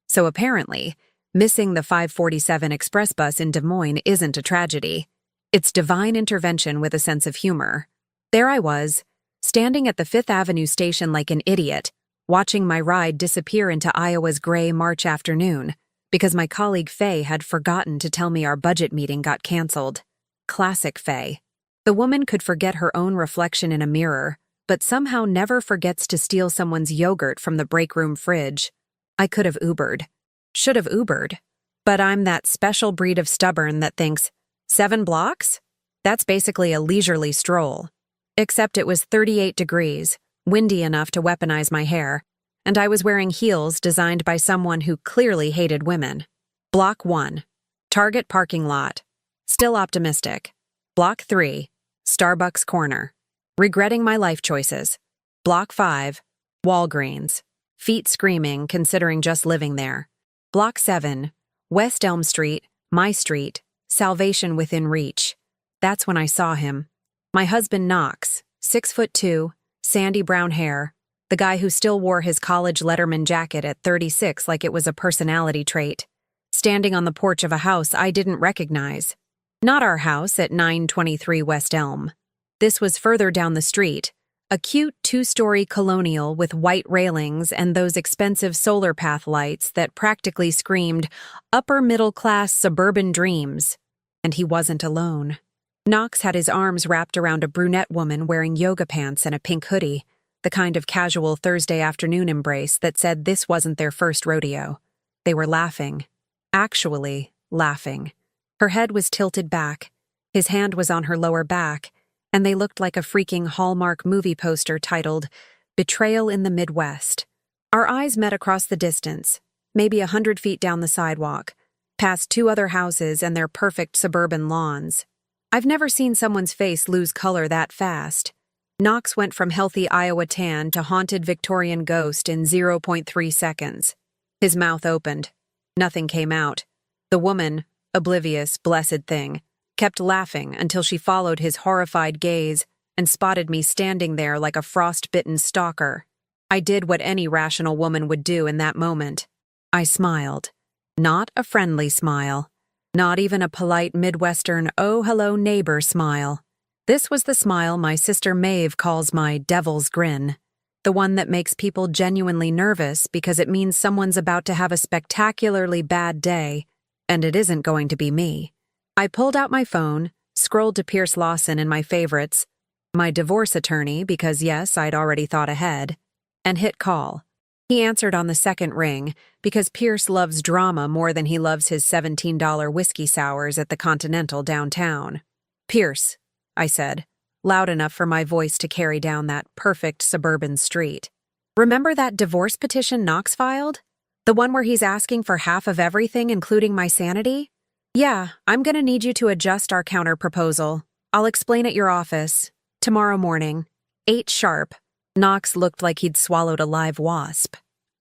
So apparently, missing the 5:47 express bus in Des Moines isn't a tragedy. It's divine intervention with a sense of humor. There I was, standing at the Fifth Avenue station like an idiot, watching my ride disappear into Iowa's gray March afternoon, because my colleague Faye had forgotten to tell me our budget meeting got canceled. Classic Faye. The woman could forget her own reflection in a mirror, but somehow never forgets to steal someone's yogurt from the break room fridge. I could have Ubered. Should have Ubered. But I'm that special breed of stubborn that thinks, 7 blocks? That's basically a leisurely stroll. Except it was 38 degrees, windy enough to weaponize my hair, and I was wearing heels designed by someone who clearly hated women. Block 1. Target parking lot. Still optimistic. Block 3. Starbucks corner. Regretting my life choices. Block 5. Walgreens. Feet screaming considering just living there. Block 7. West Elm Street, my street, salvation within reach. That's when I saw him. My husband Knox, 6'2", sandy brown hair, the guy who still wore his college Letterman jacket at 36 like it was a personality trait, standing on the porch of a house I didn't recognize. Not our house at 923 West Elm. This was further down the street, a cute 2-story colonial with white railings and those expensive solar path lights that practically screamed upper-middle-class suburban dreams. And he wasn't alone. Knox had his arms wrapped around a brunette woman wearing yoga pants and a pink hoodie, the kind of casual Thursday afternoon embrace that said this wasn't their first rodeo. They were laughing. Actually laughing. Her head was tilted back, his hand was on her lower back, and they looked like a freaking Hallmark movie poster titled Betrayal in the Midwest. Our eyes met across the distance, maybe 100 feet down the sidewalk, past 2 other houses and their perfect suburban lawns. I've never seen someone's face lose color that fast. Knox went from healthy Iowa tan to haunted Victorian ghost in 0.3 seconds. His mouth opened. Nothing came out. The woman, oblivious, blessed thing, kept laughing until she followed his horrified gaze and spotted me standing there like a frost-bitten stalker. I did what any rational woman would do in that moment. I smiled. Not a friendly smile. Not even a polite Midwestern, oh, hello, neighbor smile. This was the smile my sister Maeve calls my devil's grin. The one that makes people genuinely nervous because it means someone's about to have a spectacularly bad day, and it isn't going to be me. I pulled out my phone, scrolled to Pierce Lawson in my favorites, my divorce attorney because yes, I'd already thought ahead, and hit call. He answered on the second ring because Pierce loves drama more than he loves his $17 whiskey sours at the Continental downtown. Pierce, I said, loud enough for my voice to carry down that perfect suburban street. Remember that divorce petition Knox filed? The one where he's asking for half of everything, including my sanity? Yeah, I'm gonna need you to adjust our counter-proposal. I'll explain at your office. Tomorrow morning. 8 sharp. Knox looked like he'd swallowed a live wasp.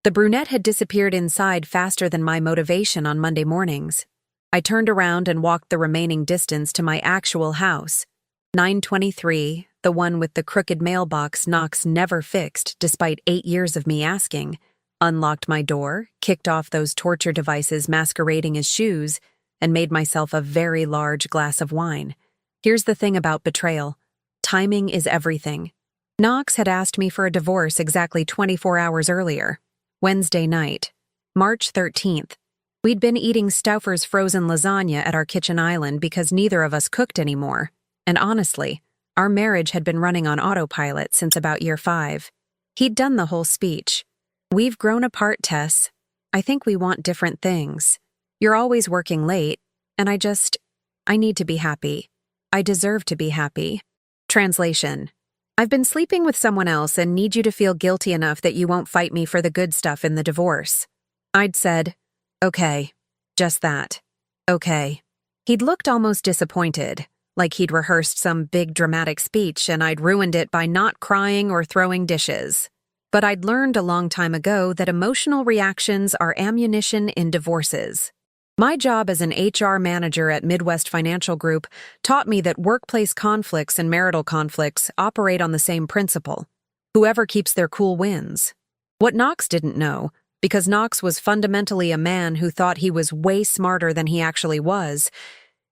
The brunette had disappeared inside faster than my motivation on Monday mornings. I turned around and walked the remaining distance to my actual house. 923, the one with the crooked mailbox Knox never fixed despite 8 years of me asking, unlocked my door, kicked off those torture devices masquerading as shoes, and made myself a very large glass of wine. Here's the thing about betrayal. Timing is everything. Knox had asked me for a divorce exactly 24 hours earlier. Wednesday night. March 13th. We'd been eating Stauffer's frozen lasagna at our kitchen island because neither of us cooked anymore. And honestly, our marriage had been running on autopilot since about year 5. He'd done the whole speech. We've grown apart, Tess. I think we want different things. You're always working late, and I need to be happy. I deserve to be happy. Translation. I've been sleeping with someone else and need you to feel guilty enough that you won't fight me for the good stuff in the divorce. I'd said, okay. Just that. Okay. He'd looked almost disappointed, like he'd rehearsed some big dramatic speech and I'd ruined it by not crying or throwing dishes. But I'd learned a long time ago that emotional reactions are ammunition in divorces. My job as an HR manager at Midwest Financial Group taught me that workplace conflicts and marital conflicts operate on the same principle. Whoever keeps their cool wins. What Knox didn't know because Knox was fundamentally a man who thought he was way smarter than he actually was,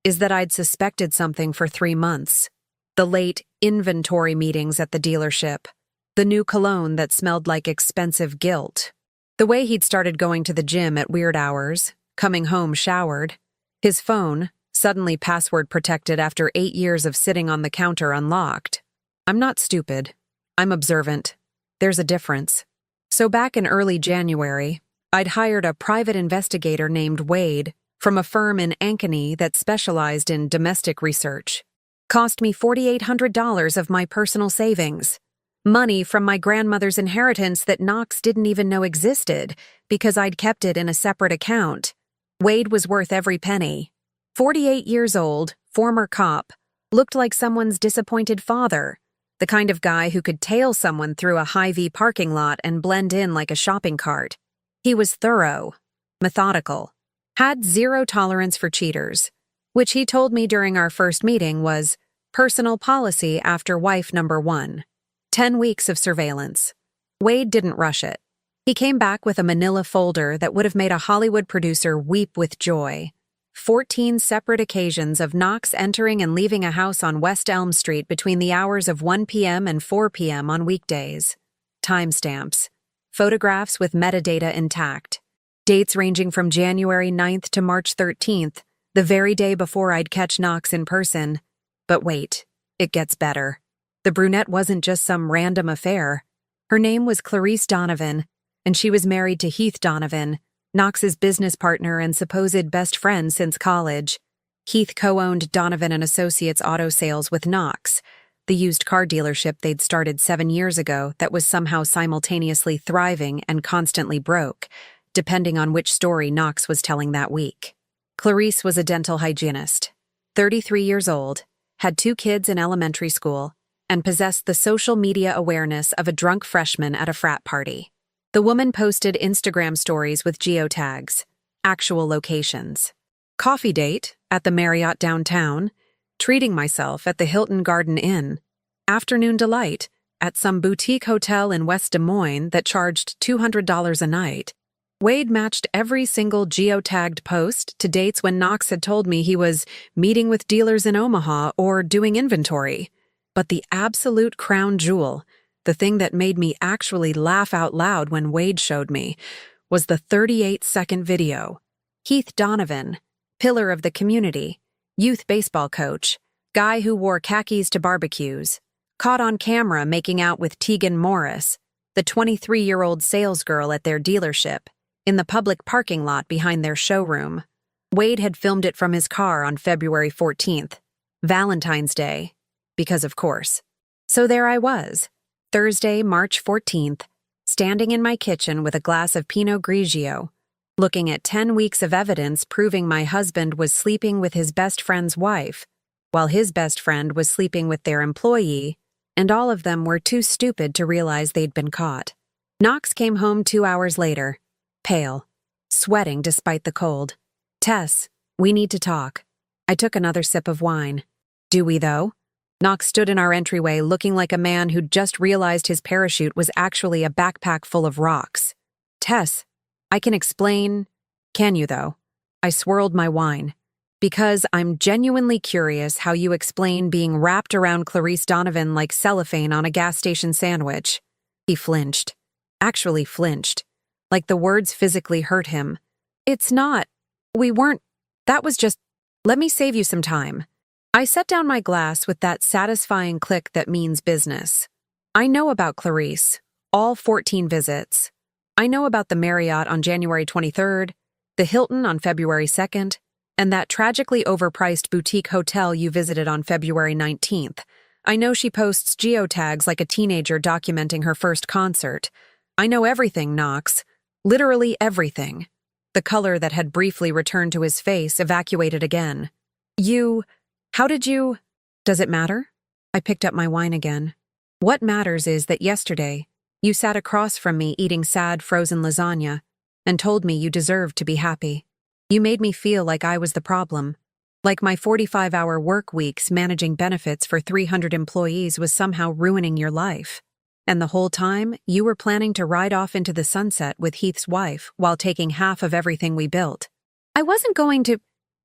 is that I'd suspected something for 3 months. The late inventory meetings at the dealership, the new cologne that smelled like expensive guilt, the way he'd started going to the gym at weird hours, coming home showered, his phone, suddenly password protected after 8 years of sitting on the counter unlocked. I'm not stupid. I'm observant. There's a difference. So back in early January, I'd hired a private investigator named Wade from a firm in Ankeny that specialized in domestic research. Cost me $4,800 of my personal savings. Money from my grandmother's inheritance that Knox didn't even know existed because I'd kept it in a separate account. Wade was worth every penny. 48 years old, former cop, looked like someone's disappointed father, the kind of guy who could tail someone through a Hy-Vee parking lot and blend in like a shopping cart. He was thorough, methodical, had zero tolerance for cheaters, which he told me during our first meeting was personal policy after wife number 1. 10 weeks of surveillance. Wade didn't rush it. He came back with a manila folder that would have made a Hollywood producer weep with joy. 14 separate occasions of Knox entering and leaving a house on West Elm Street between the hours of 1 p.m. and 4 p.m. on weekdays. Timestamps. Photographs with metadata intact. Dates ranging from January 9th to March 13th, the very day before I'd catch Knox in person. But wait, it gets better. The brunette wasn't just some random affair. Her name was Clarice Donovan, and she was married to Heath Donovan, Knox's business partner and supposed best friend since college. Heath co-owned Donovan and Associates auto sales with Knox, the used car dealership they'd started 7 years ago that was somehow simultaneously thriving and constantly broke, depending on which story Knox was telling that week. Clarice was a dental hygienist, 33 years old, had 2 kids in elementary school, and possessed the social media awareness of a drunk freshman at a frat party. The woman posted Instagram stories with geotags, actual locations. Coffee date at the Marriott downtown, treating myself at the Hilton Garden Inn, afternoon delight at some boutique hotel in West Des Moines that charged $200 a night. Wade matched every single geotagged post to dates when Knox had told me he was meeting with dealers in Omaha or doing inventory. But the absolute crown jewel, the thing that made me actually laugh out loud when Wade showed me, was the 38-second video. Heath Donovan, pillar of the community, youth baseball coach, guy who wore khakis to barbecues, caught on camera making out with Tegan Morris, the 23-year-old salesgirl at their dealership, in the public parking lot behind their showroom. Wade had filmed it from his car on February 14th, Valentine's Day, because of course. So there I was, Thursday, March 14th, standing in my kitchen with a glass of Pinot Grigio, looking at 10 weeks of evidence proving my husband was sleeping with his best friend's wife, while his best friend was sleeping with their employee, and all of them were too stupid to realize they'd been caught. Knox came home 2 hours later, pale, sweating despite the cold. "Tess, we need to talk." I took another sip of wine. "Do we, though?" Knox stood in our entryway looking like a man who'd just realized his parachute was actually a backpack full of rocks. "Tess, I can explain." "Can you, though?" I swirled my wine. "Because I'm genuinely curious how you explain being wrapped around Clarice Donovan like cellophane on a gas station sandwich." He flinched. Actually flinched. Like the words physically hurt him. "It's not. We weren't. That was just. Let me save you some time." I set down my glass with that satisfying click that means business. I know about Clarice, all 14 visits. I know about the Marriott on January 23rd, the Hilton on February 2nd, and that tragically overpriced boutique hotel you visited on February 19th. I know she posts geotags like a teenager documenting her first concert. I know everything, Knox. Literally everything. The color that had briefly returned to his face evacuated again. How did you... Does it matter? I picked up my wine again. What matters is that yesterday, you sat across from me eating sad frozen lasagna and told me you deserved to be happy. You made me feel like I was the problem. Like my 45-hour work weeks managing benefits for 300 employees was somehow ruining your life. And the whole time, you were planning to ride off into the sunset with Heath's wife while taking half of everything we built. I wasn't going to.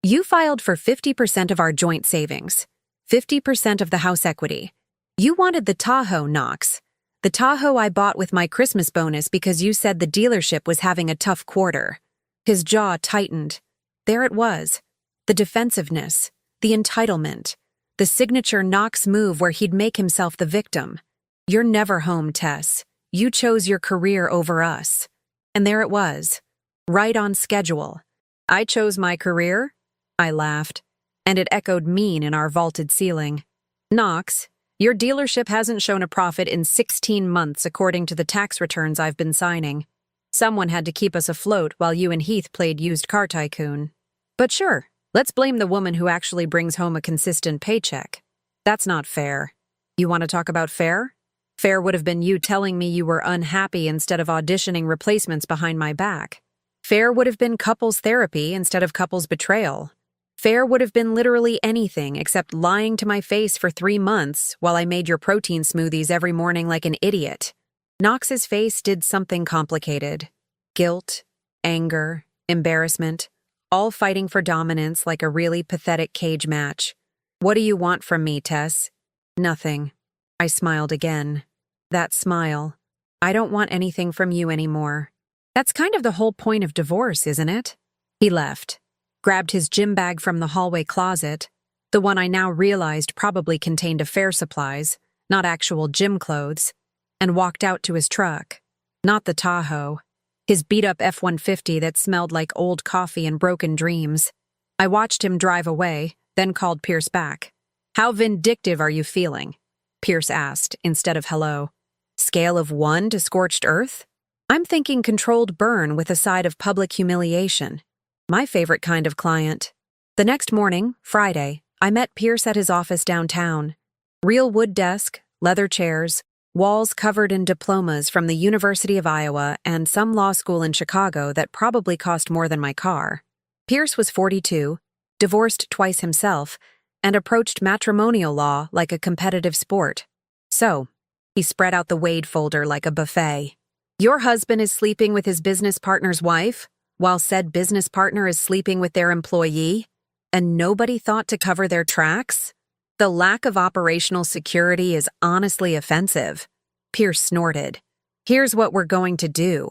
You filed for 50% of our joint savings, 50% of the house equity. You wanted the Tahoe, Knox. The Tahoe I bought with my Christmas bonus because you said the dealership was having a tough quarter. His jaw tightened. There it was. The defensiveness, the entitlement, the signature Knox move where he'd make himself the victim. You're never home, Tess. You chose your career over us. And there it was, right on schedule. I chose my career? I laughed, and it echoed mean in our vaulted ceiling. Knox, your dealership hasn't shown a profit in 16 months according to the tax returns I've been signing. Someone had to keep us afloat while you and Heath played used car tycoon. But sure, let's blame the woman who actually brings home a consistent paycheck. That's not fair. You want to talk about fair? Fair would have been you telling me you were unhappy instead of auditioning replacements behind my back. Fair would have been couples therapy instead of couples betrayal. Fair would have been literally anything except lying to my face for 3 months while I made your protein smoothies every morning like an idiot. Knox's face did something complicated. Guilt, anger, embarrassment, all fighting for dominance like a really pathetic cage match. What do you want from me, Tess? Nothing. I smiled again. That smile. I don't want anything from you anymore. That's kind of the whole point of divorce, isn't it? He left, grabbed his gym bag from the hallway closet, the one I now realized probably contained affair supplies, not actual gym clothes, and walked out to his truck. Not the Tahoe. His beat-up F-150 that smelled like old coffee and broken dreams. I watched him drive away, then called Pierce back. How vindictive are you feeling? Pierce asked, instead of hello. Scale of 1 to scorched earth? I'm thinking controlled burn with a side of public humiliation. My favorite kind of client. The next morning, Friday, I met Pierce at his office downtown. Real wood desk, leather chairs, walls covered in diplomas from the University of Iowa and some law school in Chicago that probably cost more than my car. Pierce was 42, divorced twice himself, and approached matrimonial law like a competitive sport. So, he spread out the Wade folder like a buffet. Your husband is sleeping with his business partner's wife, while said business partner is sleeping with their employee, and nobody thought to cover their tracks? The lack of operational security is honestly offensive. Pierce snorted. Here's what we're going to do.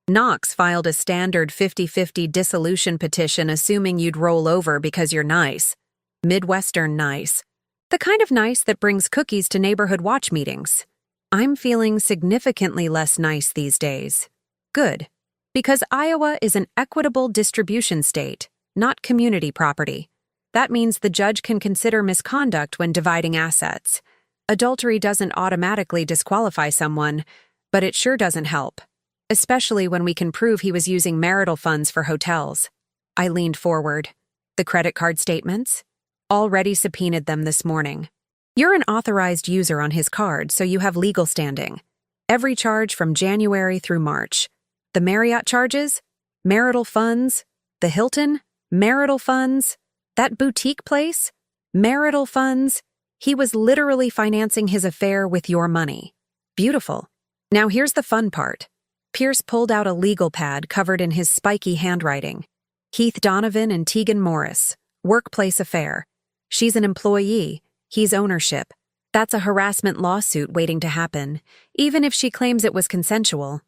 Knox filed a standard 50-50 dissolution petition assuming you'd roll over because you're nice. Midwestern nice. The kind of nice that brings cookies to neighborhood watch meetings. I'm feeling significantly less nice these days. Good. Because Iowa is an equitable distribution state, not community property. That means the judge can consider misconduct when dividing assets. Adultery doesn't automatically disqualify someone, but it sure doesn't help. Especially when we can prove he was using marital funds for hotels. I leaned forward. The credit card statements? Already subpoenaed them this morning. You're an authorized user on his card, so you have legal standing. Every charge from January through March. The Marriott charges? Marital funds? The Hilton? Marital funds? That boutique place? Marital funds? He was literally financing his affair with your money. Beautiful. Now here's the fun part. Pierce pulled out a legal pad covered in his spiky handwriting. Heath Donovan and Tegan Morris. Workplace affair. She's an employee. He's ownership. That's a harassment lawsuit waiting to happen, even if she claims it was consensual.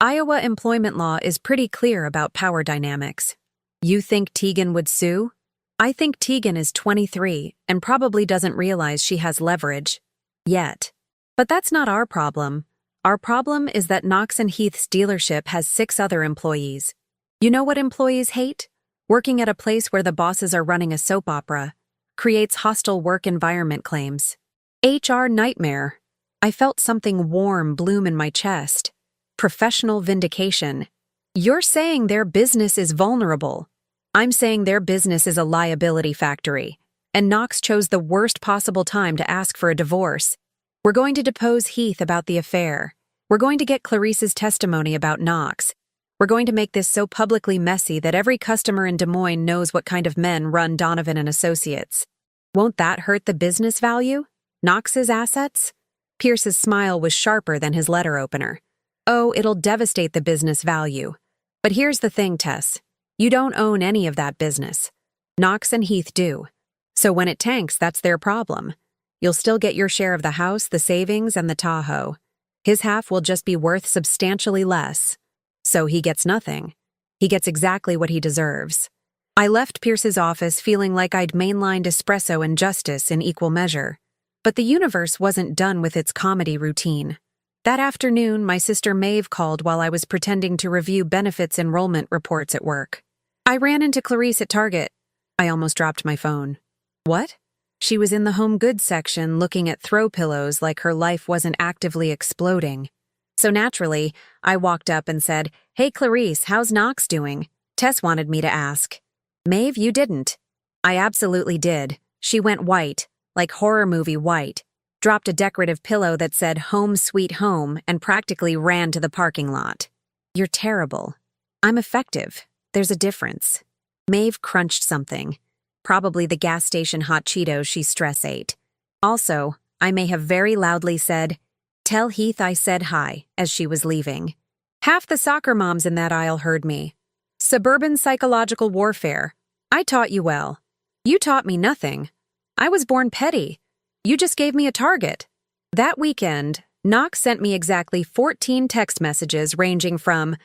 Iowa employment law is pretty clear about power dynamics. You think Tegan would sue? I think Tegan is 23 and probably doesn't realize she has leverage. Yet. But that's not our problem. Our problem is that Knox and Heath's dealership has 6 other employees. You know what employees hate? Working at a place where the bosses are running a soap opera. Creates hostile work environment claims. HR nightmare. I felt something warm bloom in my chest. Professional vindication. You're saying their business is vulnerable. I'm saying their business is a liability factory. And Knox chose the worst possible time to ask for a divorce. We're going to depose Heath about the affair. We're going to get Clarice's testimony about Knox. We're going to make this so publicly messy that every customer in Des Moines knows what kind of men run Donovan and Associates. Won't that hurt the business value? Knox's assets? Pierce's smile was sharper than his letter opener. "Oh, it'll devastate the business value. But here's the thing, Tess. You don't own any of that business. Knox and Heath do. So when it tanks, that's their problem. You'll still get your share of the house, the savings, and the Tahoe. His half will just be worth substantially less. So he gets nothing. He gets exactly what he deserves." I left Pierce's office feeling like I'd mainlined espresso and justice in equal measure. But the universe wasn't done with its comedy routine. That afternoon, my sister Maeve called while I was pretending to review benefits enrollment reports at work. "I ran into Clarice at Target." I almost dropped my phone. "What?" She was in the home goods section looking at throw pillows like her life wasn't actively exploding. So naturally, I walked up and said, "Hey Clarice, how's Knox doing?" Tess wanted me to ask. "Maeve, you didn't." I absolutely did. She went white, like horror movie white, dropped a decorative pillow that said "Home Sweet Home" and practically ran to the parking lot. "You're terrible." "I'm effective. There's a difference." Maeve crunched something. Probably the gas station hot Cheetos she stress ate. Also, I may have very loudly said, "Tell Heath I said hi," as she was leaving. Half the soccer moms in that aisle heard me. Suburban psychological warfare. I taught you well. You taught me nothing. I was born petty. You just gave me a target. That weekend, Knox sent me exactly 14 text messages ranging from,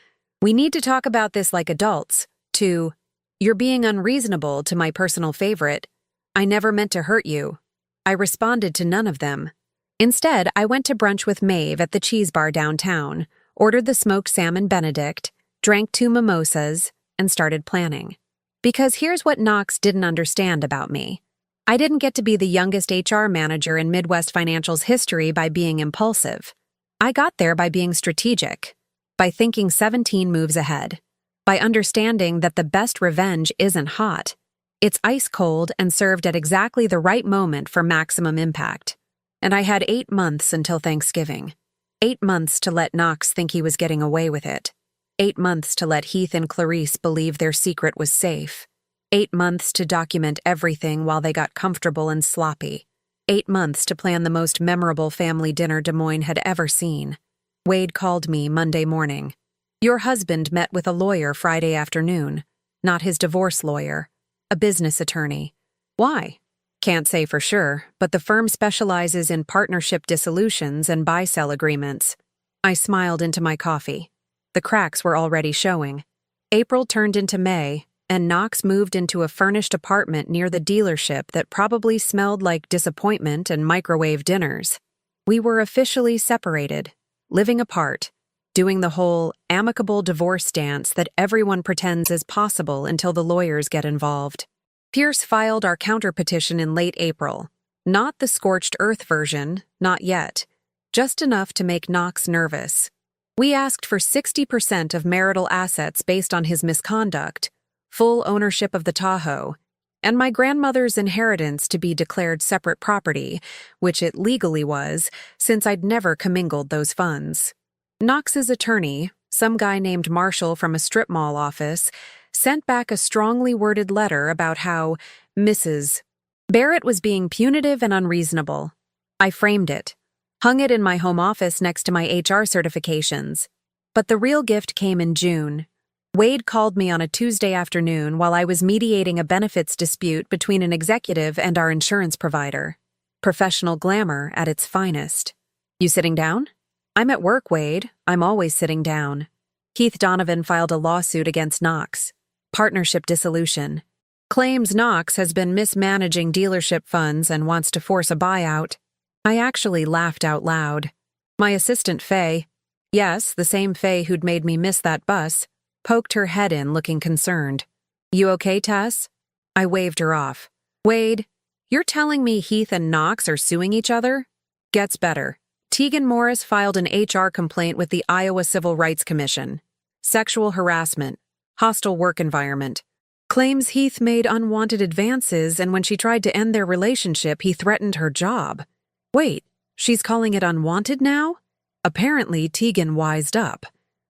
"We need to talk about this like adults," to, "You're being unreasonable," to my personal favorite, "I never meant to hurt you." I responded to none of them. Instead, I went to brunch with Maeve at the cheese bar downtown, ordered the smoked salmon Benedict, drank 2 mimosas, and started planning. Because here's what Knox didn't understand about me. I didn't get to be the youngest HR manager in Midwest Financial's history by being impulsive. I got there by being strategic, by thinking 17 moves ahead, by understanding that the best revenge isn't hot. It's ice cold and served at exactly the right moment for maximum impact. And I had 8 months until Thanksgiving. 8 months to let Knox think he was getting away with it. 8 months to let Heath and Clarice believe their secret was safe. 8 months to document everything while they got comfortable and sloppy. 8 months to plan the most memorable family dinner Des Moines had ever seen. Wade called me Monday morning. "Your husband met with a lawyer Friday afternoon. Not his divorce lawyer. A business attorney." "Why?" "Can't say for sure, but the firm specializes in partnership dissolutions and buy-sell agreements." I smiled into my coffee. The cracks were already showing. April turned into May, and Knox moved into a furnished apartment near the dealership that probably smelled like disappointment and microwave dinners. We were officially separated, living apart, doing the whole amicable divorce dance that everyone pretends is possible until the lawyers get involved. Pierce filed our counterpetition in late April. Not the scorched earth version, not yet. Just enough to make Knox nervous. We asked for 60% of marital assets based on his misconduct, full ownership of the Tahoe, and my grandmother's inheritance to be declared separate property, which it legally was, since I'd never commingled those funds. Knox's attorney, some guy named Marshall from a strip mall office, sent back a strongly worded letter about how Mrs. Barrett was being punitive and unreasonable. I framed it, hung it in my home office next to my HR certifications. But the real gift came in June. Wade called me on a Tuesday afternoon while I was mediating a benefits dispute between an executive and our insurance provider. Professional glamour at its finest. "You sitting down?" "I'm at work, Wade. I'm always sitting down." Heath Donovan filed a lawsuit against Knox. Partnership dissolution. Claims Knox has been mismanaging dealership funds and wants to force a buyout. I actually laughed out loud. My assistant Faye, yes, the same Faye who'd made me miss that bus, poked her head in looking concerned. "You okay, Tess?" I waved her off. "Wade, you're telling me Heath and Knox are suing each other?" "Gets better. Tegan Morris filed an HR complaint with the Iowa Civil Rights Commission. Sexual harassment. Hostile work environment. Claims Heath made unwanted advances, and when she tried to end their relationship, he threatened her job." Wait, she's calling it unwanted now? Apparently, Tegan wised up.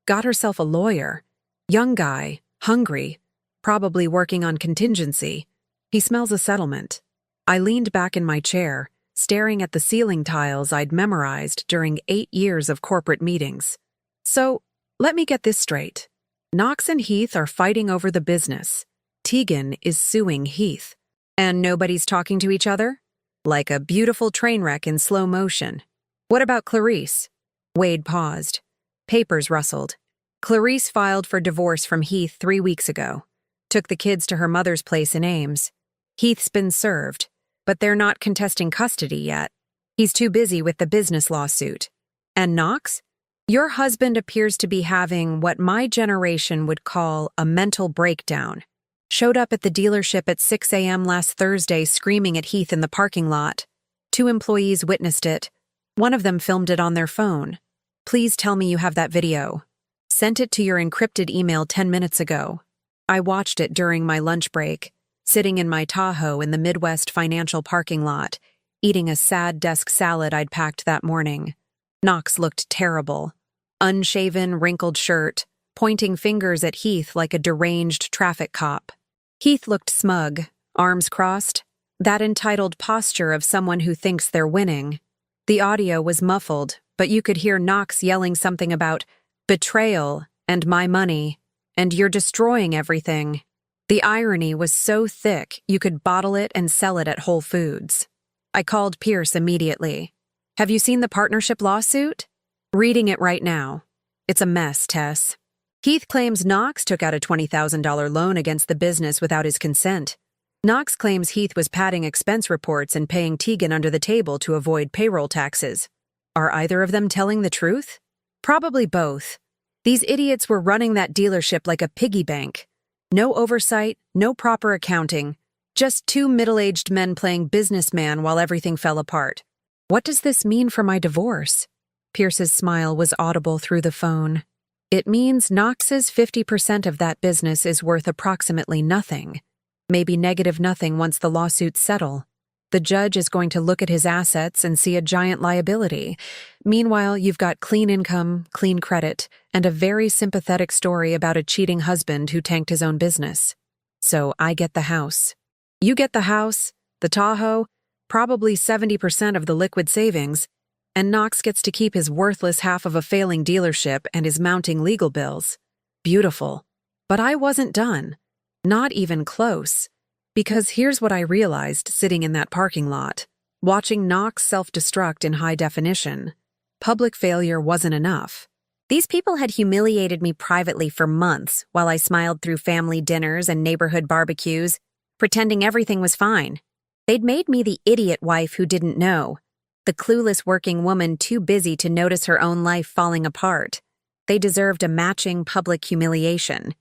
Got herself a lawyer. Young guy, hungry, probably working on contingency. He smells a settlement. I leaned back in my chair, staring at the ceiling tiles I'd memorized during 8 years of corporate meetings. So, let me get this straight. Knox and Heath are fighting over the business. Tegan is suing Heath. And nobody's talking to each other? Like a beautiful train wreck in slow motion. What about Clarice? Wade paused. Papers rustled. Clarice filed for divorce from Heath 3 weeks ago. Took the kids to her mother's place in Ames. Heath's been served, but they're not contesting custody yet. He's too busy with the business lawsuit. And Knox? Your husband appears to be having what my generation would call a mental breakdown. Showed up at the dealership at 6 a.m. last Thursday screaming at Heath in the parking lot. 2 employees witnessed it. One of them filmed it on their phone. Please tell me you have that video. Sent it to your encrypted email 10 minutes ago. I watched it during my lunch break, sitting in my Tahoe in the Midwest Financial parking lot, eating a sad desk salad I'd packed that morning. Knox looked terrible. Unshaven, wrinkled shirt, pointing fingers at Heath like a deranged traffic cop. Heath looked smug, arms crossed, that entitled posture of someone who thinks they're winning. The audio was muffled, but you could hear Knox yelling something about betrayal and my money, and you're destroying everything. The irony was so thick you could bottle it and sell it at Whole Foods. I called Pierce immediately. Have you seen the partnership lawsuit? Reading it right now. It's a mess, Tess. Heath claims Knox took out a $20,000 loan against the business without his consent. Knox claims Heath was padding expense reports and paying Tegan under the table to avoid payroll taxes. Are either of them telling the truth? Probably both. These idiots were running that dealership like a piggy bank. No oversight, no proper accounting. Just 2 middle-aged men playing businessman while everything fell apart. What does this mean for my divorce? Pierce's smile was audible through the phone. It means Knox's 50% of that business is worth approximately nothing. Maybe negative nothing once the lawsuits settle. The judge is going to look at his assets and see a giant liability. Meanwhile, you've got clean income, clean credit, and a very sympathetic story about a cheating husband who tanked his own business. So I get the house. You get the house, the Tahoe, probably 70% of the liquid savings, and Knox gets to keep his worthless half of a failing dealership and his mounting legal bills. Beautiful. But I wasn't done. Not even close. Because here's what I realized sitting in that parking lot, watching Knox self-destruct in high definition. Public failure wasn't enough. These people had humiliated me privately for months while I smiled through family dinners and neighborhood barbecues, pretending everything was fine. They'd made me the idiot wife who didn't know, the clueless working woman too busy to notice her own life falling apart. They deserved a matching public humiliation.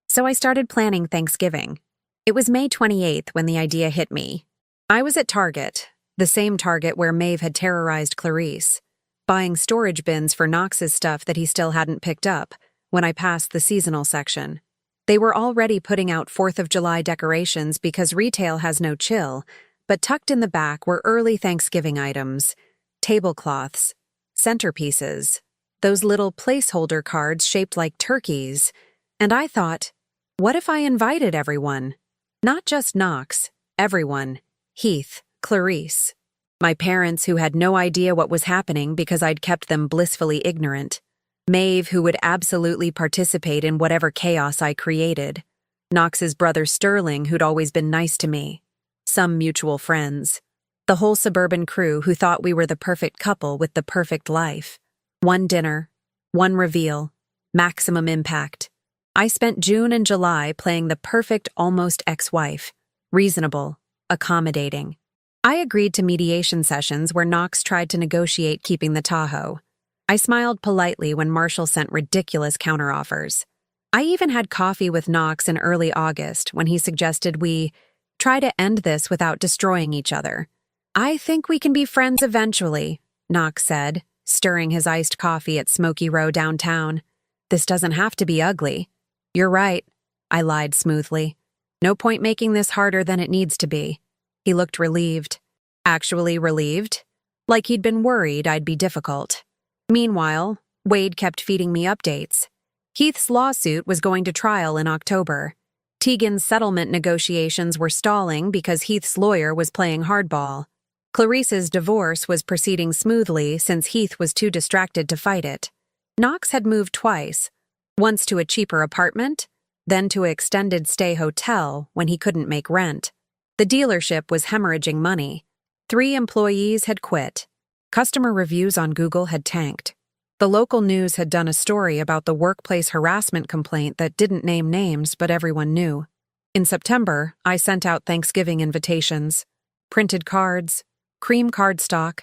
So I started planning Thanksgiving. It was May 28th when the idea hit me. I was at Target, the same Target where Maeve had terrorized Clarice, buying storage bins for Knox's stuff that he still hadn't picked up, when I passed the seasonal section. They were already putting out 4th of July decorations because retail has no chill, but tucked in the back were early Thanksgiving items, tablecloths, centerpieces, those little placeholder cards shaped like turkeys, and I thought, what if I invited everyone? Not just Knox, everyone. Heath, Clarice. My parents who had no idea what was happening because I'd kept them blissfully ignorant. Maeve who would absolutely participate in whatever chaos I created. Knox's brother Sterling who'd always been nice to me. Some mutual friends. The whole suburban crew who thought we were the perfect couple with the perfect life. One dinner, one reveal, maximum impact. I spent June and July playing the perfect almost ex-wife, reasonable, accommodating. I agreed to mediation sessions where Knox tried to negotiate keeping the Tahoe. I smiled politely when Marshall sent ridiculous counteroffers. I even had coffee with Knox in early August when he suggested we try to end this without destroying each other. I think we can be friends eventually, Knox said, stirring his iced coffee at Smoky Row downtown. This doesn't have to be ugly. You're right, I lied smoothly. No point making this harder than it needs to be. He looked relieved. Actually relieved? Like he'd been worried I'd be difficult. Meanwhile, Wade kept feeding me updates. Heath's lawsuit was going to trial in October. Tegan's settlement negotiations were stalling because Heath's lawyer was playing hardball. Clarice's divorce was proceeding smoothly since Heath was too distracted to fight it. Knox had moved twice, once to a cheaper apartment, then to an extended stay hotel when he couldn't make rent. The dealership was hemorrhaging money. 3 employees had quit. Customer reviews on Google had tanked. The local news had done a story about the workplace harassment complaint that didn't name names, but everyone knew. In September, I sent out Thanksgiving invitations. Printed cards, cream cardstock,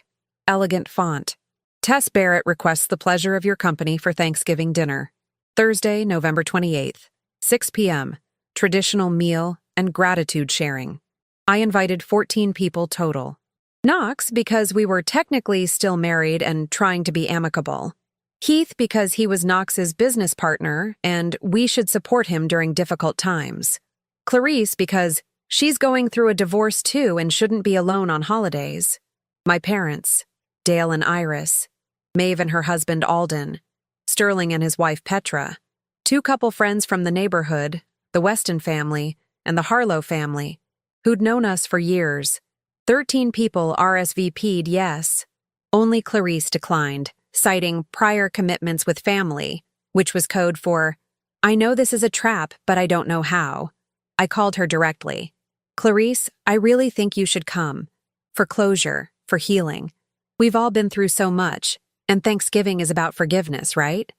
elegant font. Tess Barrett requests the pleasure of your company for Thanksgiving dinner. Thursday, November 28th, 6 p.m., traditional meal and gratitude sharing. I invited 14 people total. Knox because we were technically still married and trying to be amicable. Heath because he was Knox's business partner and we should support him during difficult times. Clarice because she's going through a divorce too and shouldn't be alone on holidays. My parents, Dale and Iris, Maeve and her husband Alden, Sterling and his wife Petra, 2 couple friends from the neighborhood, the Weston family, and the Harlow family, who'd known us for years. 13 people RSVP'd yes. Only Clarice declined, citing prior commitments with family, which was code for, I know this is a trap, but I don't know how. I called her directly. Clarice, I really think you should come. For closure, for healing. We've all been through so much, and Thanksgiving is about forgiveness, right?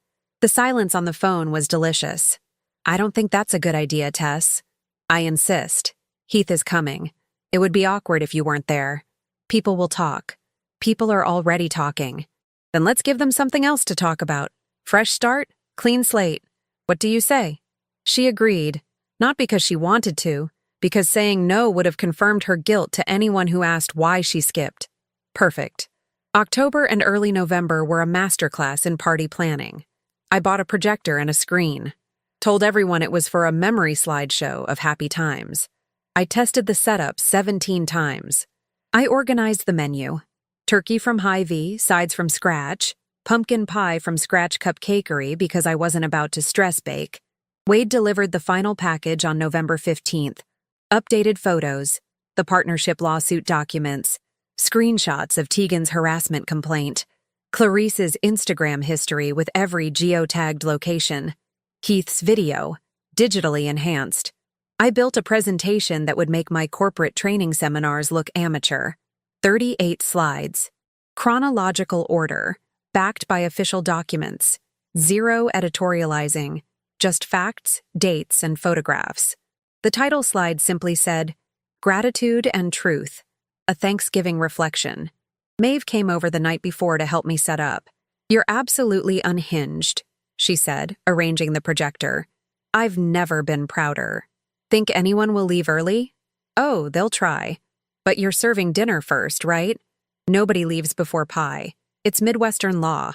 The silence on the phone was delicious. I don't think that's a good idea, Tess. I insist. Heath is coming. It would be awkward if you weren't there. People will talk. People are already talking. Then let's give them something else to talk about. Fresh start, clean slate. What do you say? She agreed, not because she wanted to, because saying no would have confirmed her guilt to anyone who asked why she skipped. Perfect. October and early November were a masterclass in party planning. I bought a projector and a screen. Told everyone it was for a memory slideshow of happy times. I tested the setup 17 times. I organized the menu. Turkey from Hy-Vee, sides from scratch, pumpkin pie from Scratch Cupcakery because I wasn't about to stress bake. Wade delivered the final package on November 15th. Updated photos, the partnership lawsuit documents, screenshots of Tegan's harassment complaint, Clarice's Instagram history with every geotagged location, Heath's video, digitally enhanced. I built a presentation that would make my corporate training seminars look amateur. 38 slides. Chronological order, backed by official documents. 0 editorializing, just facts, dates, and photographs. The title slide simply said, Gratitude and Truth, a Thanksgiving reflection. Maeve came over the night before to help me set up. You're absolutely unhinged, she said, arranging the projector. I've never been prouder. Think anyone will leave early? Oh, they'll try. But you're serving dinner first, right? Nobody leaves before pie. It's Midwestern law.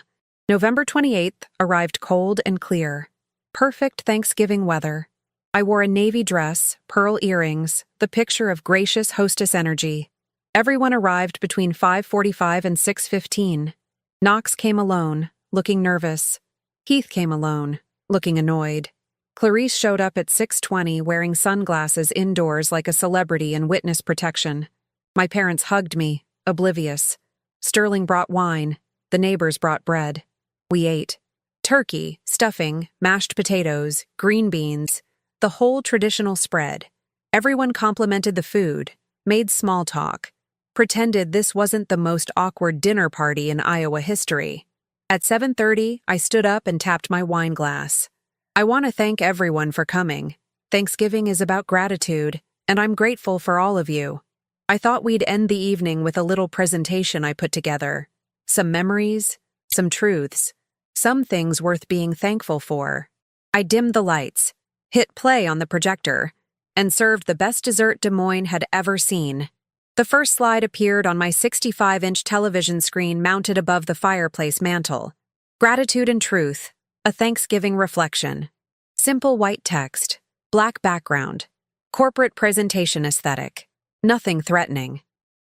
November 28th arrived cold and clear. Perfect Thanksgiving weather. I wore a navy dress, pearl earrings, the picture of gracious hostess energy. Everyone arrived between 5:45 and 6:15. Knox came alone, looking nervous. Heath came alone, looking annoyed. Clarice showed up at 6:20 wearing sunglasses indoors like a celebrity in witness protection. My parents hugged me, oblivious. Sterling brought wine. The neighbors brought bread. We ate. Turkey, stuffing, mashed potatoes, green beans, the whole traditional spread. Everyone complimented the food, made small talk, pretended this wasn't the most awkward dinner party in Iowa history. At 7:30, I stood up and tapped my wine glass. I want to thank everyone for coming. Thanksgiving is about gratitude, and I'm grateful for all of you. I thought we'd end the evening with a little presentation I put together. Some memories, some truths, some things worth being thankful for. I dimmed the lights, hit play on the projector, and served the best dessert Des Moines had ever seen. The first slide appeared on my 65-inch television screen mounted above the fireplace mantel. Gratitude and Truth, a Thanksgiving reflection. Simple white text, black background, corporate presentation aesthetic. Nothing threatening.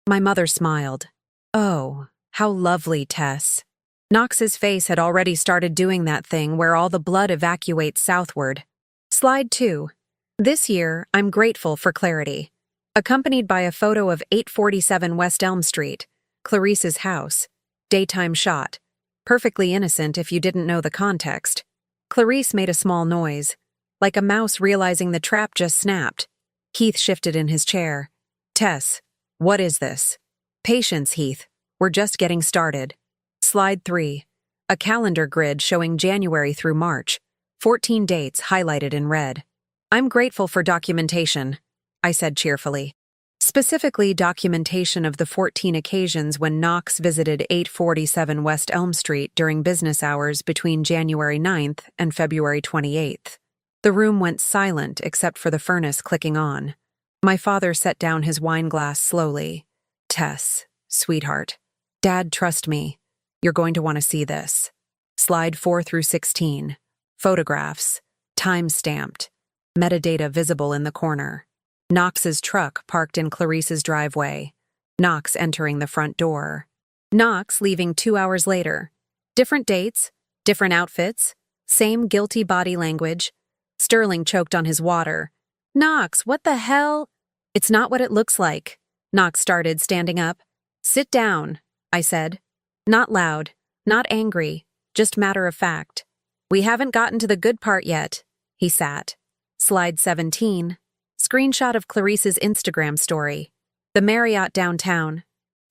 My mother smiled. Oh, how lovely, Tess. Knox's face had already started doing that thing where all the blood evacuates southward. Slide 2. This year, I'm grateful for clarity. accompanied by a photo of 847 West Elm Street, Clarice's house. Daytime shot. Perfectly innocent if you didn't know the context. Clarice made a small noise, like a mouse realizing the trap just snapped. Heath shifted in his chair. Tess, what is this? Patience, Heath. We're just getting started. Slide 3. A calendar grid showing January through March. 14 dates highlighted in red. I'm grateful for documentation, I said cheerfully. Specifically, documentation of the 14 occasions when Knox visited 847 West Elm Street during business hours between January 9th and February 28th. The room went silent except for the furnace clicking on. My father set down his wine glass slowly. Tess, sweetheart. Dad, trust me. You're going to want to see this. Slide 4 through 16. Photographs. Time-stamped. Metadata visible in the corner. Knox's truck parked in Clarice's driveway. Knox entering the front door. Knox leaving 2 hours later. Different dates, different outfits, same guilty body language. Sterling choked on his water. Knox, what the hell? It's not what it looks like. Knox started, standing up. Sit down, I said. Not loud, not angry, just matter of fact. We haven't gotten to the good part yet. He sat. Slide 17. Screenshot of Clarice's Instagram story. The Marriott downtown.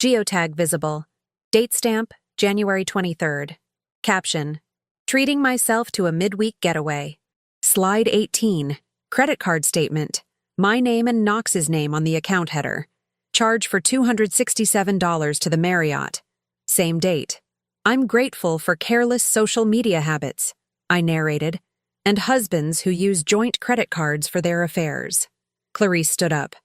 Geotag visible. Date stamp, January 23rd. Caption. Treating myself to a midweek getaway. Slide 18. Credit card statement. My name and Knox's name on the account header. Charge for $267 to the Marriott. Same date. I'm grateful for careless social media habits, I narrated, and husbands who use joint credit cards for their affairs. Clarice stood up.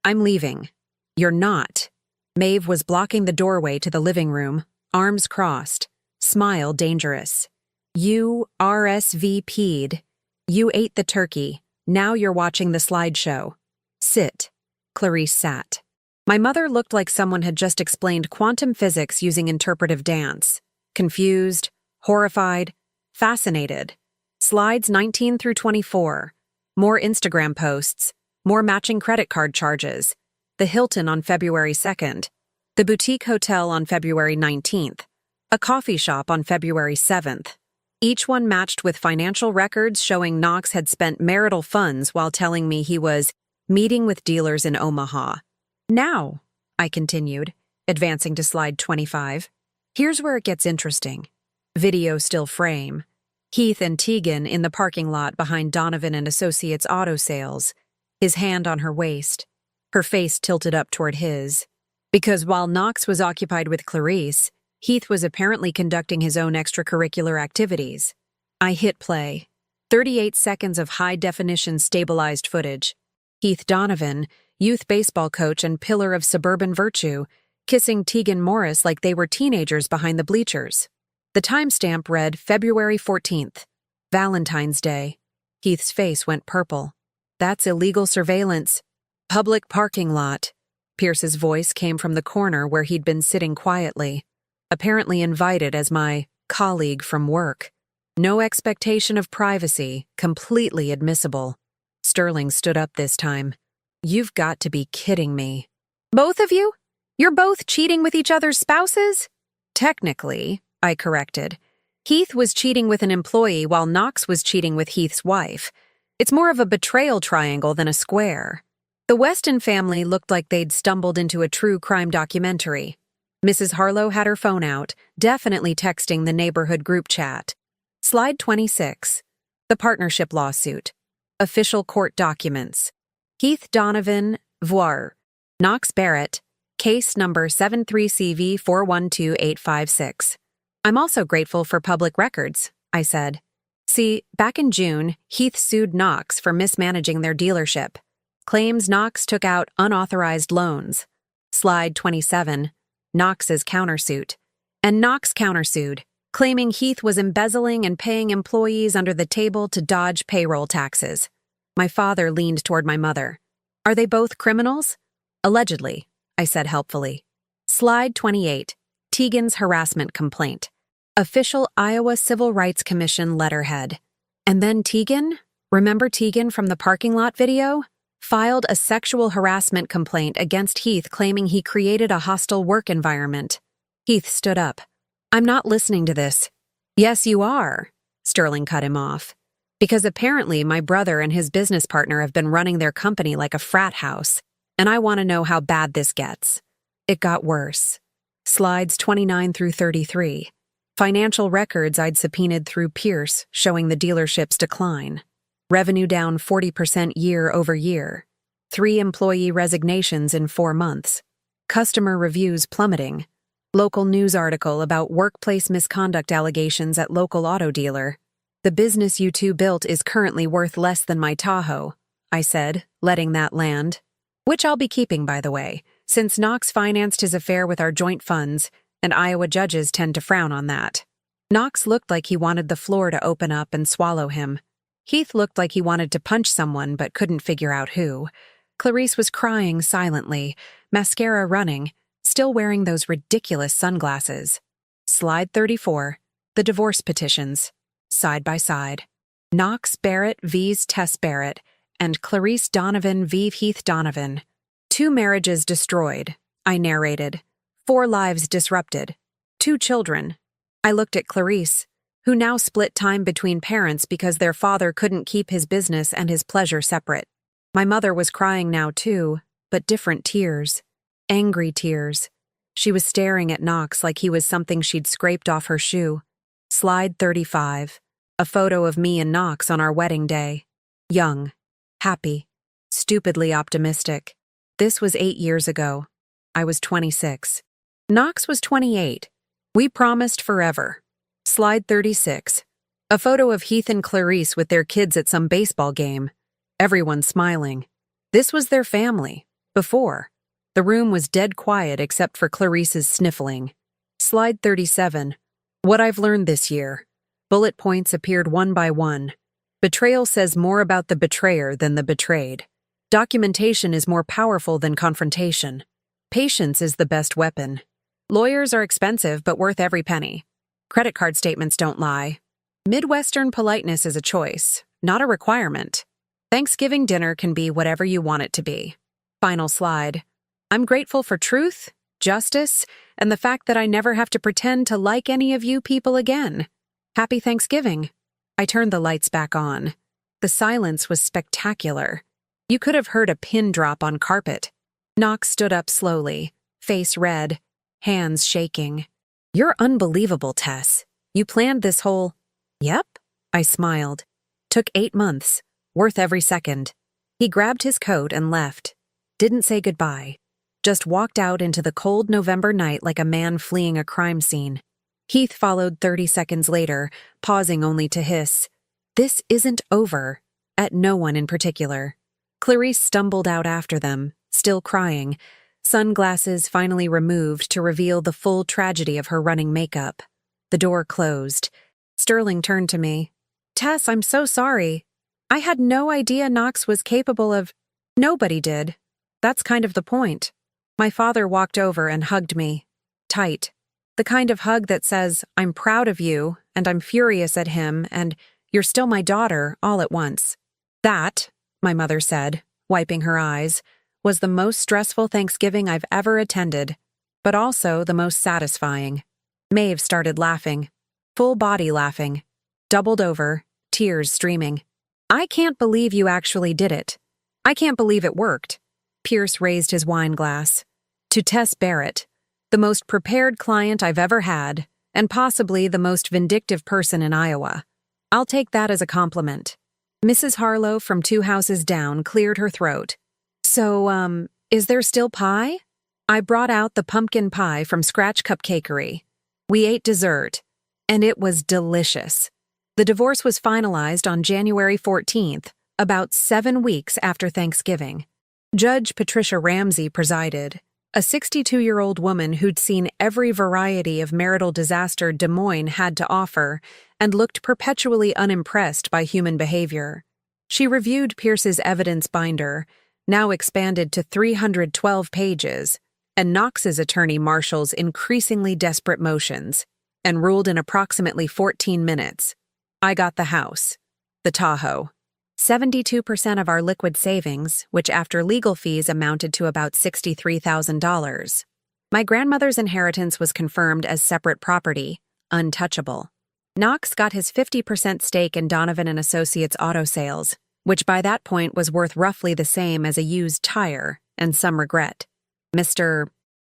I'm leaving. You're not. Maeve was blocking the doorway to the living room, arms crossed, smile dangerous. You RSVP'd. You ate the turkey. Now you're watching the slideshow. Sit. Clarice sat. My mother looked like someone had just explained quantum physics using interpretive dance. Confused, horrified, fascinated. Slides 19 through 24. More Instagram posts. More matching credit card charges. The Hilton on February 2nd. The boutique hotel on February 19th. A coffee shop on February 7th. Each one matched with financial records showing Knox had spent marital funds while telling me he was meeting with dealers in Omaha. Now, I continued, advancing to slide 25. Here's where it gets interesting. Video still frame. Heath and Tegan in the parking lot behind Donovan and Associates Auto Sales, his hand on her waist, her face tilted up toward his. Because while Knox was occupied with Clarice, Heath was apparently conducting his own extracurricular activities. I hit play. 38 seconds of high-definition stabilized footage. Heath Donovan, youth baseball coach and pillar of suburban virtue, kissing Tegan Morris like they were teenagers behind the bleachers. The timestamp read February 14th, Valentine's Day. Heath's face went purple. That's illegal surveillance. Public parking lot. Pierce's voice came from the corner where he'd been sitting quietly, apparently invited as my colleague from work. No expectation of privacy, completely admissible. Sterling stood up this time. You've got to be kidding me. Both of you? You're both cheating with each other's spouses? Technically, I corrected. Heath was cheating with an employee while Knox was cheating with Heath's wife. It's more of a betrayal triangle than a square. The Weston family looked like they'd stumbled into a true crime documentary. Mrs. Harlow had her phone out, definitely texting the neighborhood group chat. Slide 26. The partnership lawsuit. Official court documents. Heath Donovan, voir. Knox Barrett, case number 73CV412856. I'm also grateful for public records, I said. See, back in June, Heath sued Knox for mismanaging their dealership. Claims Knox took out unauthorized loans. Slide 27. Knox's countersuit. And Knox countersued, claiming Heath was embezzling and paying employees under the table to dodge payroll taxes. My father leaned toward my mother. Are they both criminals? Allegedly, I said helpfully. Slide 28. Tegan's harassment complaint. Official Iowa Civil Rights Commission letterhead. And then Tegan? Remember Tegan from the parking lot video? filed a sexual harassment complaint against Heath claiming he created a hostile work environment. Heath stood up. "I'm not listening to this." "Yes, you are," Sterling cut him off. "Because apparently my brother and his business partner have been running their company like a frat house, and I want to know how bad this gets." It got worse. Slides 29 through 33. Financial records I'd subpoenaed through Pierce showing the dealership's decline. Revenue down 40% year over year. 3 employee resignations in 4 months. Customer reviews plummeting. Local news article about workplace misconduct allegations at local auto dealer. "The business you two built is currently worth less than my Tahoe," I said, letting that land. Which I'll be keeping, by the way, since Knox financed his affair with our joint funds, and Iowa judges tend to frown on that. Knox looked like he wanted the floor to open up and swallow him. Heath looked like he wanted to punch someone but couldn't figure out who. Clarice was crying silently, mascara running, still wearing those ridiculous sunglasses. Slide 34. The divorce petitions. Side by side. Knox Barrett vs. Tess Barrett, and Clarice Donovan v. Heath Donovan. 2 marriages destroyed, I narrated. 4 lives disrupted. 2 children. I looked at Clarice, who now split time between parents because their father couldn't keep his business and his pleasure separate. My mother was crying now too, but different tears. Angry tears. She was staring at Knox like he was something she'd scraped off her shoe. Slide 35. A photo of me and Knox on our wedding day. Young. Happy. Stupidly optimistic. This was 8 years ago. I was 26. Knox was 28. We promised forever. Slide 36. A photo of Heath and Clarice with their kids at some baseball game. Everyone smiling. This was their family. Before. The room was dead quiet except for Clarice's sniffling. Slide 37. What I've learned this year. Bullet points appeared one by one. Betrayal says more about the betrayer than the betrayed. Documentation is more powerful than confrontation. Patience is the best weapon. Lawyers are expensive but worth every penny. Credit card statements don't lie. Midwestern politeness is a choice, not a requirement. Thanksgiving dinner can be whatever you want it to be. Final slide. I'm grateful for truth, justice, and the fact that I never have to pretend to like any of you people again. Happy Thanksgiving. I turned the lights back on. The silence was spectacular. You could have heard a pin drop on carpet. Knox stood up slowly, face red, hands shaking. You're unbelievable, Tess. You planned this whole... Yep, I smiled. Took 8 months, worth every second. He grabbed his coat and left. Didn't say goodbye. Just walked out into the cold November night like a man fleeing a crime scene. Heath followed 30 seconds later, pausing only to hiss. This isn't over. At no one in particular. Clarice stumbled out after them, still crying, sunglasses finally removed to reveal the full tragedy of her running makeup. The door closed. Sterling turned to me. Tess, I'm so sorry. I had no idea Knox was capable of... Nobody did. That's kind of the point. My father walked over and hugged me. Tight. The kind of hug that says, I'm proud of you, and I'm furious at him, and you're still my daughter, all at once. That, my mother said, wiping her eyes, was the most stressful Thanksgiving I've ever attended, but also the most satisfying. Maeve started laughing. Full body laughing. Doubled over, tears streaming. I can't believe you actually did it. I can't believe it worked. Pierce raised his wine glass. To Tess Barrett, the most prepared client I've ever had, and possibly the most vindictive person in Iowa. I'll take that as a compliment. Mrs. Harlow from 2 houses down cleared her throat. So, is there still pie? I brought out the pumpkin pie from Scratch Cupcakery. We ate dessert, and it was delicious. The divorce was finalized on January 14th, about 7 weeks after Thanksgiving. Judge Patricia Ramsey presided, a 62-year-old woman who'd seen every variety of marital disaster Des Moines had to offer and looked perpetually unimpressed by human behavior. She reviewed Pierce's evidence binder, now expanded to 312 pages, and Knox's attorney Marshall's increasingly desperate motions, and ruled in approximately 14 minutes. I got the house. The Tahoe. 72% of our liquid savings, which after legal fees amounted to about $63,000. My grandmother's inheritance was confirmed as separate property, untouchable. Knox got his 50% stake in Donovan and Associates auto sales, which by that point was worth roughly the same as a used tire, and some regret. Mr.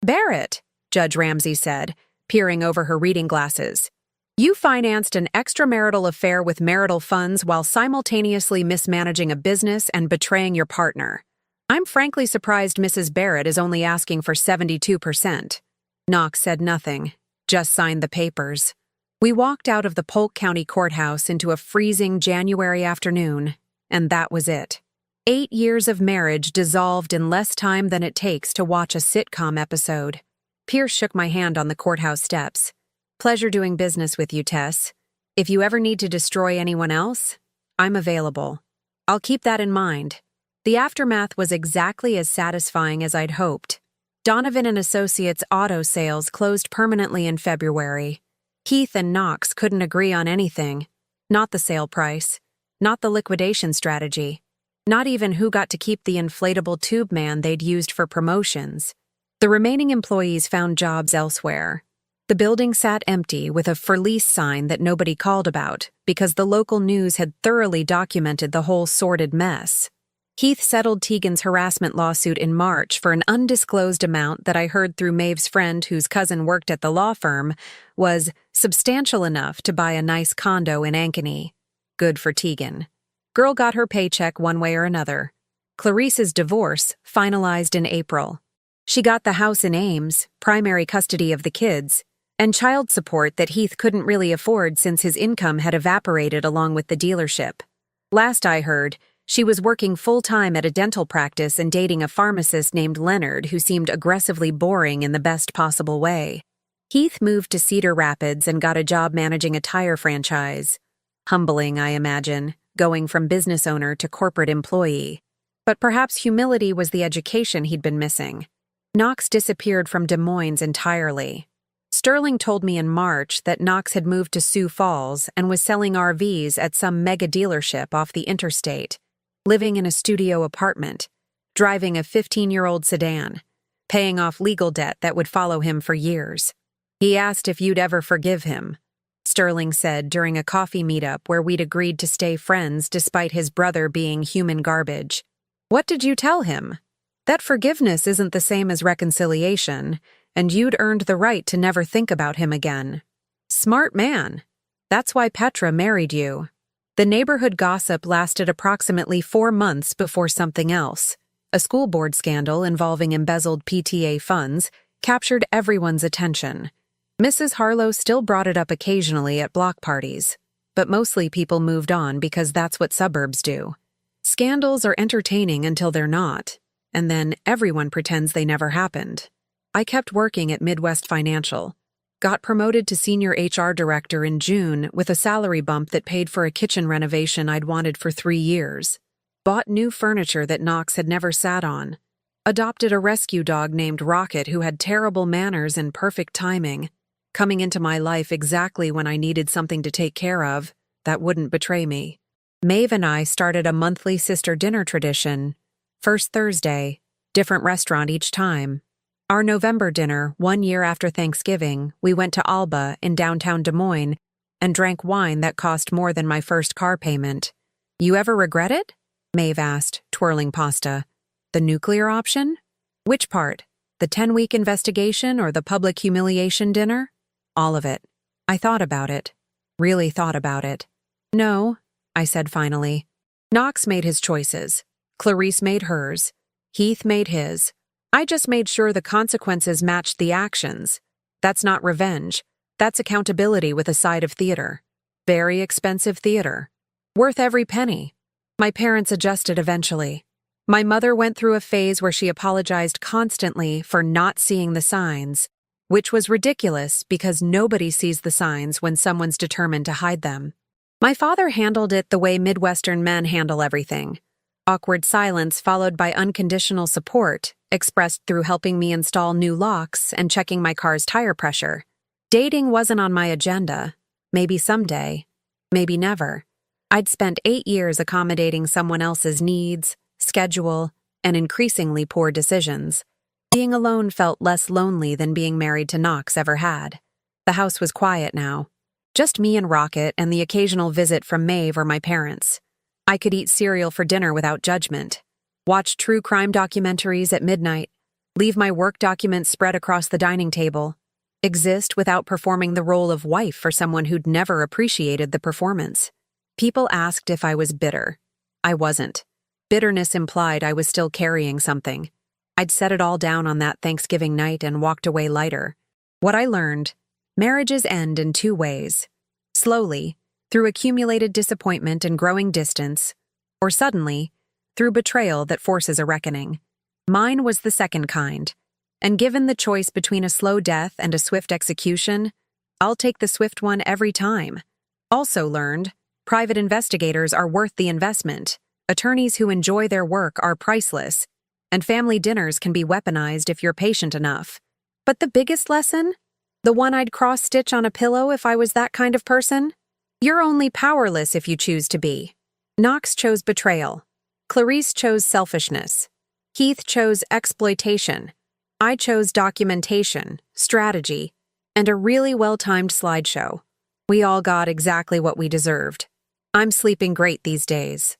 Barrett, Judge Ramsey said, peering over her reading glasses. You financed an extramarital affair with marital funds while simultaneously mismanaging a business and betraying your partner. I'm frankly surprised Mrs. Barrett is only asking for 72%. Knox said nothing, just signed the papers. We walked out of the Polk County Courthouse into a freezing January afternoon, and that was it. 8 years of marriage dissolved in less time than it takes to watch a sitcom episode. Pierce shook my hand on the courthouse steps. Pleasure doing business with you, Tess. If you ever need to destroy anyone else, I'm available. I'll keep that in mind. The aftermath was exactly as satisfying as I'd hoped. Donovan and Associates auto sales closed permanently in February. Heath and Knox couldn't agree on anything. Not the sale price. Not the liquidation strategy. Not even who got to keep the inflatable tube man they'd used for promotions. The remaining employees found jobs elsewhere. The building sat empty with a for lease sign that nobody called about because the local news had thoroughly documented the whole sordid mess. Heath settled Tegan's harassment lawsuit in March for an undisclosed amount that I heard through Maeve's friend whose cousin worked at the law firm was substantial enough to buy a nice condo in Ankeny. Good for Tegan. Girl got her paycheck one way or another. Clarice's divorce finalized in April. She got the house in Ames, primary custody of the kids, and child support that Heath couldn't really afford since his income had evaporated along with the dealership. Last I heard, she was working full-time at a dental practice and dating a pharmacist named Leonard who seemed aggressively boring in the best possible way. Heath moved to Cedar Rapids and got a job managing a tire franchise. Humbling, I imagine, going from business owner to corporate employee. But perhaps humility was the education he'd been missing. Knox disappeared from Des Moines entirely. Sterling told me in March that Knox had moved to Sioux Falls and was selling RVs at some mega dealership off the interstate, living in a studio apartment, driving a 15-year-old sedan, paying off legal debt that would follow him for years. He asked if you'd ever forgive him, Sterling said during a coffee meetup where we'd agreed to stay friends despite his brother being human garbage. What did you tell him? That forgiveness isn't the same as reconciliation, and you'd earned the right to never think about him again. Smart man. That's why Petra married you. The neighborhood gossip lasted approximately 4 months before something else. A school board scandal involving embezzled PTA funds captured everyone's attention. Mrs. Harlow still brought it up occasionally at block parties, but mostly people moved on because that's what suburbs do. Scandals are entertaining until they're not, and then everyone pretends they never happened. I kept working at Midwest Financial. Got promoted to senior HR director in June with a salary bump that paid for a kitchen renovation I'd wanted for 3 years. Bought new furniture that Knox had never sat on. Adopted a rescue dog named Rocket who had terrible manners and perfect timing, coming into my life exactly when I needed something to take care of that wouldn't betray me. Maeve and I started a monthly sister dinner tradition. First Thursday, different restaurant each time. Our November dinner, 1 year after Thanksgiving, we went to Alba in downtown Des Moines and drank wine that cost more than my first car payment. You ever regret it? Maeve asked, twirling pasta. The nuclear option? Which part? The 10-week investigation or the public humiliation dinner? All of it. I thought about it. Really thought about it. No, I said finally. Knox made his choices. Clarice made hers. Heath made his. I just made sure the consequences matched the actions. That's not revenge. That's accountability with a side of theater. Very expensive theater. Worth every penny. My parents adjusted eventually. My mother went through a phase where she apologized constantly for not seeing the signs, which was ridiculous because nobody sees the signs when someone's determined to hide them. My father handled it the way Midwestern men handle everything. Awkward silence followed by unconditional support, expressed through helping me install new locks and checking my car's tire pressure. Dating wasn't on my agenda. Maybe someday. Maybe never. I'd spent 8 years accommodating someone else's needs, schedule, and increasingly poor decisions. Being alone felt less lonely than being married to Knox ever had. The house was quiet now. Just me and Rocket and the occasional visit from Maeve or my parents. I could eat cereal for dinner without judgment, watch true crime documentaries at midnight, leave my work documents spread across the dining table, exist without performing the role of wife for someone who'd never appreciated the performance. People asked if I was bitter. I wasn't. Bitterness implied I was still carrying something. I'd set it all down on that Thanksgiving night and walked away lighter. What I learned: marriages end in 2 ways. Slowly, through accumulated disappointment and growing distance, or suddenly, through betrayal that forces a reckoning. Mine was the second kind, and given the choice between a slow death and a swift execution, I'll take the swift one every time. Also learned, private investigators are worth the investment, attorneys who enjoy their work are priceless, and family dinners can be weaponized if you're patient enough. But the biggest lesson? The one I'd cross-stitch on a pillow if I was that kind of person? You're only powerless if you choose to be. Knox chose betrayal. Clarice chose selfishness. Heath chose exploitation. I chose documentation, strategy, and a really well-timed slideshow. We all got exactly what we deserved. I'm sleeping great these days.